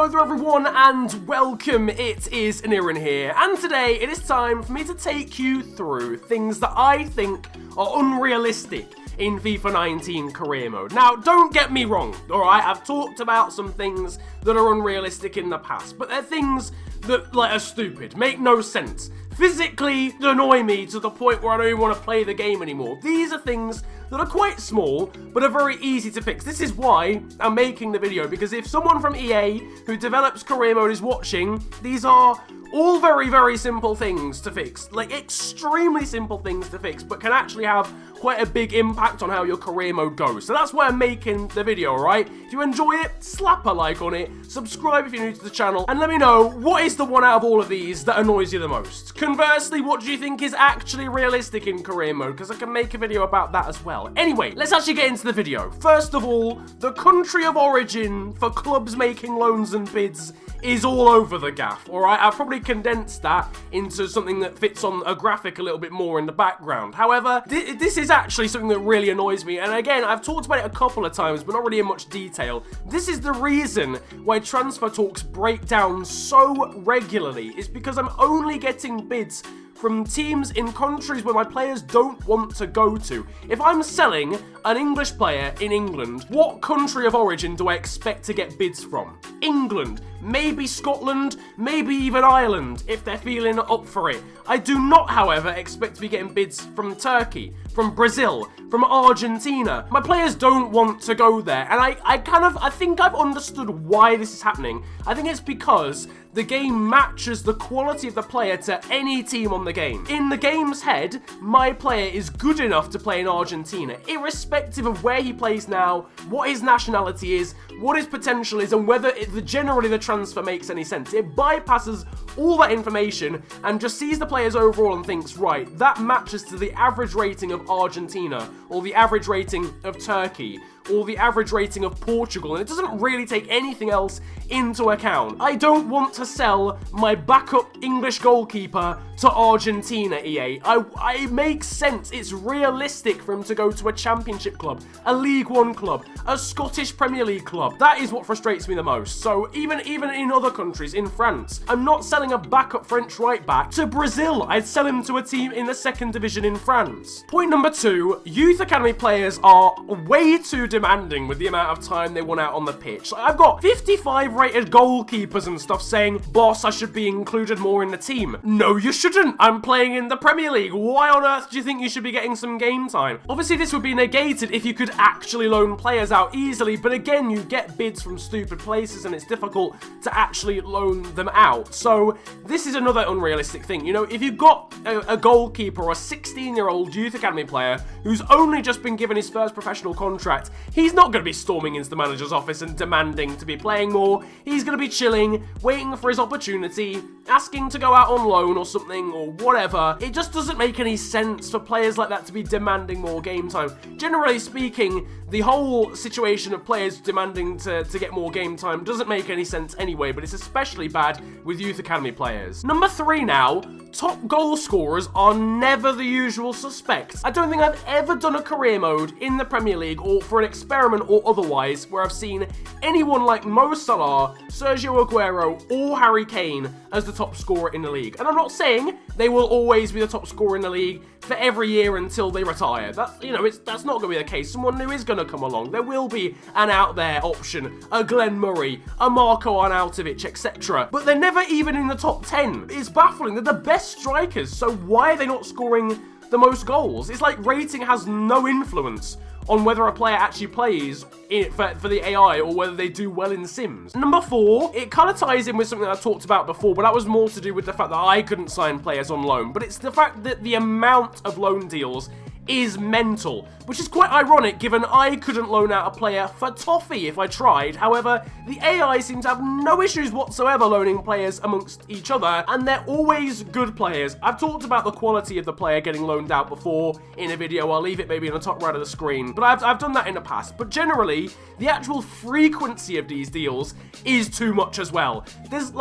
Hello there everyone and welcome, it is Anirin here, and today it is time for me to take you through things that I think are unrealistic in FIFA 19 career mode. Now, don't get me wrong, alright, I've talked about some things that are unrealistic in the past, but they're things that, are stupid, make no sense, physically annoy me to the point where I don't even want to play the game anymore. These are things that are quite small, but are very easy to fix. This is why I'm making the video, because if someone from EA who develops career mode is watching, these are all very, very simple things to fix. Extremely simple things to fix, but can actually have quite a big impact on how your career mode goes. So that's why I'm making the video, alright? If you enjoy it, slap a like on it, subscribe if you're new to the channel, and let me know what is the one out of all of these that annoys you the most. Conversely, what do you think is actually realistic in career mode? Because I can make a video about that as well. Anyway, let's actually get into the video. First of all, the country of origin for clubs making loans and bids is all over the gaff, alright? I've probably condensed that into something that fits on a graphic a little bit more in the background. However, this is actually something that really annoys me, and again, I've talked about it a couple of times, but not really in much detail. This is the reason why transfer talks break down so regularly, is because I'm only getting bids from teams in countries where my players don't want to go to. If I'm selling an English player in England, what country of origin do I expect to get bids from? England, maybe Scotland, maybe even Ireland, if they're feeling up for it. I do not, however, expect to be getting bids from Turkey, from Brazil, from Argentina. My players don't want to go there, and I think I've understood why this is happening. I think it's because the game matches the quality of the player to any team on the game. In the game's head, my player is good enough to play in Argentina, irrespective of where he plays now, what his nationality is, what his potential is, and whether generally the transfer makes any sense. It bypasses all that information and just sees the players overall and thinks, right, that matches to the average rating of Argentina, or the average rating of Turkey, or the average rating of Portugal, and it doesn't really take anything else into account. I don't want to sell my backup English goalkeeper to Argentina, EA. It makes sense. It's realistic for him to go to a championship club, a League One club, a Scottish Premier League club. That is what frustrates me the most. So even in other countries, in France, I'm not selling a backup French right back to Brazil. I'd sell him to a team in the second division in France. Point number 2, youth academy players are way too demanding with the amount of time they want out on the pitch. I've got 55 rated goalkeepers and stuff saying, boss, I should be included more in the team. No, you shouldn't. I'm playing in the Premier League. Why on earth do you think you should be getting some game time? Obviously, this would be negated if you could actually loan players out easily, but again, you get bids from stupid places and it's difficult to actually loan them out. So this is another unrealistic thing. You know, if you've got a goalkeeper or a 16-year-old youth academy player who's only just been given his first professional contract, he's not going to be storming into the manager's office and demanding to be playing more. He's going to be chilling, waiting for his opportunity, asking to go out on loan or something or whatever. It just doesn't make any sense for players like that to be demanding more game time. Generally speaking, the whole situation of players demanding to get more game time doesn't make any sense anyway, but it's especially bad with youth academy players. Number 3 now, top goal scorers are never the usual suspects. I don't think I've ever done a career mode in the Premier League or for an experiment or otherwise where I've seen anyone like Mo Salah, Sergio Aguero, or Harry Kane as the top scorer in the league. And I'm not saying they will always be the top scorer in the league for every year until they retire. That's not going to be the case. Someone new is going to come along. There will be an out there option, a Glenn Murray, a Marco Arnautovic, etc. But they're never even in the top 10. It's baffling. They're the best strikers, so why are they not scoring the most goals? It's like rating has no influence on whether a player actually plays for the AI or whether they do well in Sims. Number 4, it kind of ties in with something that I talked about before, but that was more to do with the fact that I couldn't sign players on loan, but it's the fact that the amount of loan deals is mental, which is quite ironic given I couldn't loan out a player for toffee if I tried. However, the AI seems to have no issues whatsoever loaning players amongst each other, and they're always good players. I've talked about the quality of the player getting loaned out before in a video. I'll leave it maybe in the top right of the screen, but I've done that in the past. But generally, the actual frequency of these deals is too much as well. There's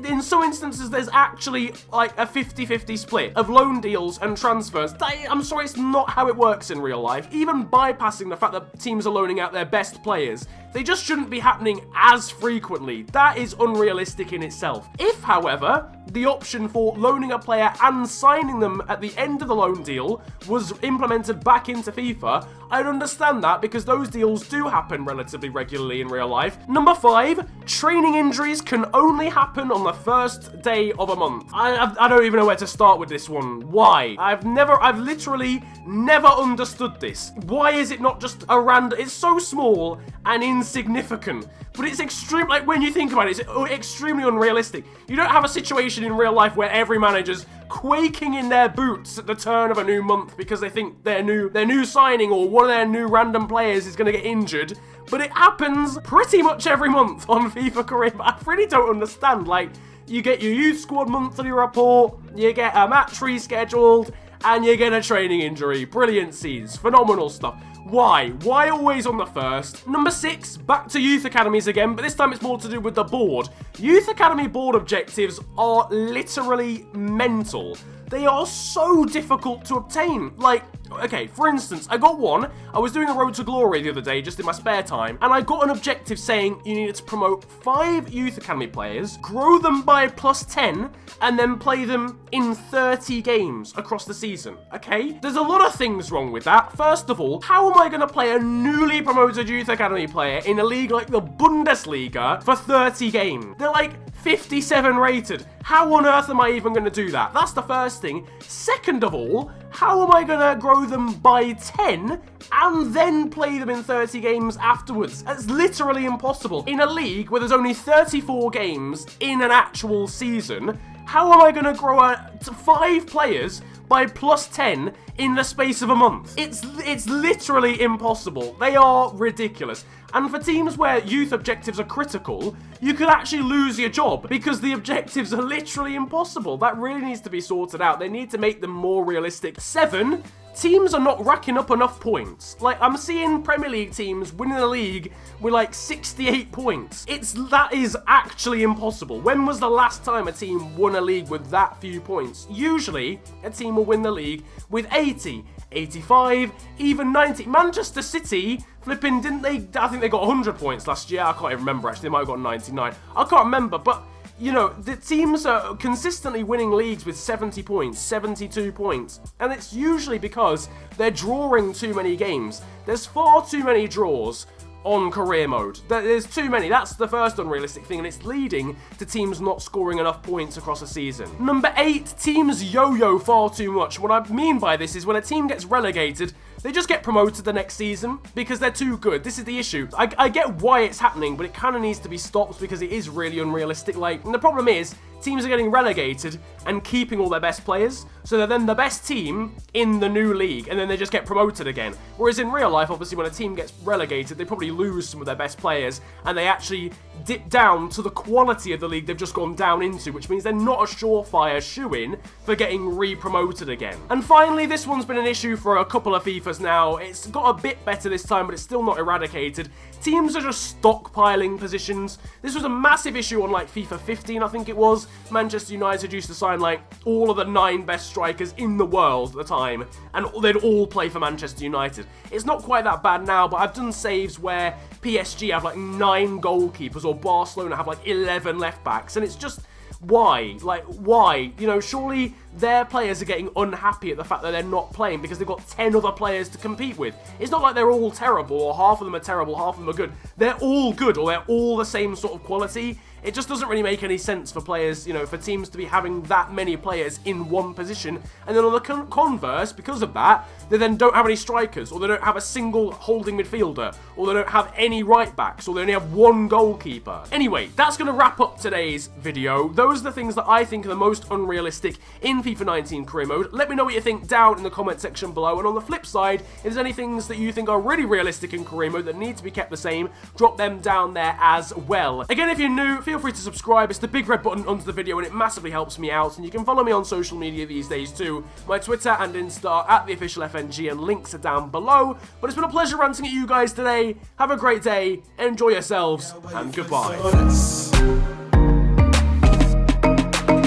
in some instances, there's actually like a 50-50 split of loan deals and transfers. I'm sorry, it's not how it works in real life. Even bypassing the fact that teams are loaning out their best players, They just shouldn't be happening as frequently. That is unrealistic in itself. If, however, the option for loaning a player and signing them at the end of the loan deal was implemented back into FIFA, I'd understand that because those deals do happen relatively regularly in real life. Number 5, training injuries can only happen on the first day of a month. I don't even know where to start with this one. Why? I've literally never understood this. Why is it not just a random? It's so small and insignificant, but it's extreme. Like, when you think about it, it's extremely unrealistic. You don't have a situation in real life where every manager's quaking in their boots at the turn of a new month because they think their new signing or one of their new random players is going to get injured. But it happens pretty much every month on FIFA Career. I really don't understand. Like, you get your youth squad monthly report, you get a match rescheduled, and you get a training injury. Brilliant scenes. Phenomenal stuff. Why? Why always on the first? Number 6, back to youth academies again, but this time it's more to do with the board. Youth academy board objectives are literally mental. They are so difficult to obtain. Like, okay, for instance, I got one. I was doing a Road to Glory the other day, just in my spare time, and I got an objective saying you needed to promote 5 youth academy players, grow them by +10, and then play them in 30 games across the season, okay? There's a lot of things wrong with that. First of all, how am I going to play a newly promoted youth academy player in a league like the Bundesliga for 30 games? They're like 57 rated. How on earth am I even going to do that? That's the first thing. Second of all, how am I going to grow them by 10 and then play them in 30 games afterwards? That's literally impossible. In a league where there's only 34 games in an actual season, how am I going to grow 5 players by +10 in the space of a month? It's literally impossible. They are ridiculous. And for teams where youth objectives are critical, you could actually lose your job because the objectives are literally impossible. That really needs to be sorted out. They need to make them more realistic. 7, teams are not racking up enough points. Like, I'm seeing Premier League teams winning the league with like 68 points. That is actually impossible. When was the last time a team won a league with that few points? Usually, a team will win the league with 80, 85, even 90. Manchester City, flipping, didn't they? I think they got 100 points last year. I can't even remember, actually. They might have got 99. I can't remember, but you know, the teams are consistently winning leagues with 70 points, 72 points, and it's usually because they're drawing too many games. There's far too many draws on career mode. There's too many. That's the first unrealistic thing, and it's leading to teams not scoring enough points across a season. Number 8, teams yo-yo far too much. What I mean by this is when a team gets relegated, they just get promoted the next season because they're too good. This is the issue. I get why it's happening, but it kind of needs to be stopped because it is really unrealistic. Like, and the problem is, teams are getting relegated and keeping all their best players, so they're then the best team in the new league, and then they just get promoted again. Whereas in real life, obviously, when a team gets relegated, they probably lose some of their best players, and they actually dip down to the quality of the league they've just gone down into, which means they're not a surefire shoo-in for getting re-promoted again. And finally, this one's been an issue for a couple of FIFAs now. It's got a bit better this time, but it's still not eradicated. Teams are just stockpiling positions. This was a massive issue on like FIFA 15, I think it was. Manchester United used to sign like all of the 9 best strikers in the world at the time, and they'd all play for Manchester United. It's not quite that bad now, but I've done saves where PSG have like 9 goalkeepers or Barcelona have like 11 left backs, and it's just, why? Like, why? You know, surely their players are getting unhappy at the fact that they're not playing because they've got 10 other players to compete with. It's not like they're all terrible, or half of them are terrible, half of them are good. They're all good, or they're all the same sort of quality. It just doesn't really make any sense for players, you know, for teams to be having that many players in one position. And then on the converse, because of that, they then don't have any strikers, or they don't have a single holding midfielder, or they don't have any right backs, or they only have 1 goalkeeper. Anyway, that's going to wrap up today's video. Those are the things that I think are the most unrealistic in FIFA 19 career mode. Let me know what you think down in the comment section below. And on the flip side, if there's any things that you think are really realistic in career mode that need to be kept the same, drop them down there as well. Again, if you're new, feel free to subscribe. It's the big red button under the video and it massively helps me out. And you can follow me on social media these days too. My Twitter and Insta at @theofficialfng, and links are down below. But it's been a pleasure ranting at you guys today. Have a great day, enjoy yourselves, and goodbye.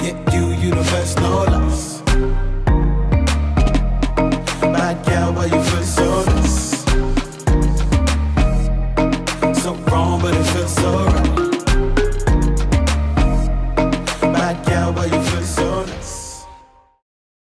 Yeah, you the best, no less.